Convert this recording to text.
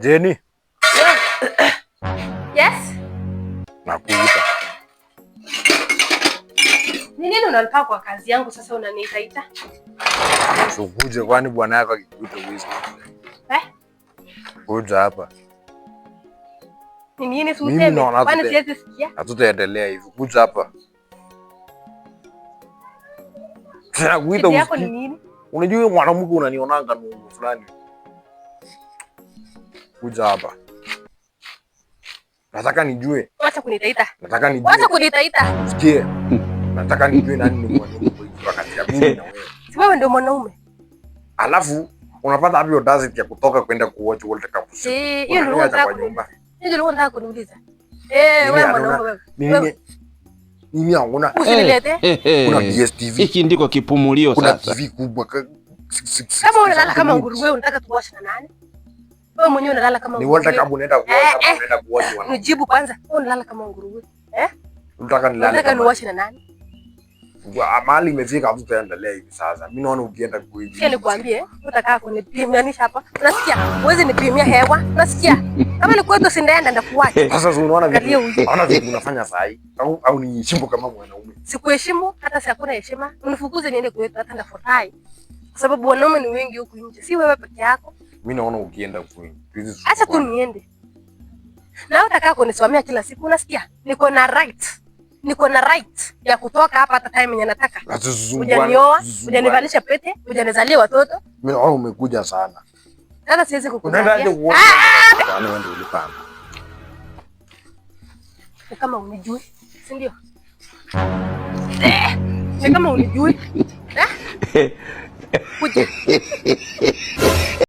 Jenny. Yes? Nakuita. Ni nini unanitaka kwa kazi yangu sasa unaniita? Usukuje kwani bwana yako akikuita uwezi. Kuja hapa. Ni nini si useme? Kwani siwezi sikia? Hatutaendelea hivi. Kuja hapa. Tena kuita usikie. Yako ni nini? Unajua mwanamke unanionanga nungu fulani. Kuja hapa. Nataka nijue. Acha kunitaita. Nataka nijue. Acha kunitaita. Sikie. Nataka nijue nani ni mwanaume kwa kati ya mimi na wewe. Si wewe ndio mwanaume. Alafu unapata hapo audacity ya kutoka kwenda kuwatch World Cup. Hiyo ndio nataka kuniuliza. Hiyo ndio nataka kuniuliza. Wewe mwanaume wewe. Mimi hauna. Usinilete. Kuna DStv. Hiki ndiko kipumulio sasa. Kuna TV kubwa. Kama unalala kama nguruwe unataka tuwashe na nani? Wewe mwenyewe unalala kama nguruwe. Ni World Cup unaenda kuwasha, unaenda kuwatch wana. Nijibu kwanza. Wewe unalala kama nguruwe. Unataka nilale. Unataka niwashe na nani? Mahali imefika hatutaendelea hivi sasa. Mimi naona ukienda kuiji. Sio nikwambie, unataka kunipimianisha hapa. Unasikia? Uweze nipimia hewa. Unasikia? Kama ni kwetu sindaenda ndakuacha. Sasa unaona vipi? Unaona vipi unafanya saa hii? Au ni heshima kama mwanaume? Sikuheshimu, hata si hakuna heshima. Unifukuze niende kwetu hata ndafurahi. Kwa sababu wanaume ni wengi huku nje. Si wewe peke yako. Mimi naona ukienda kwetu. Acha tu niende. Na unataka kunisimamia kila siku, unasikia? Niko na right ya kutoka hapa hata time yenye nataka. Hujanioa, hujanivalisha pete, hujanizalia watoto. Mimi naona umekuja sana. Sasa siwezi kukuzalia. Unaenda kuona. Kwani wewe ndio ulipanga. Ni kama unijui, si ndio? Ni kama unijui. Kuja.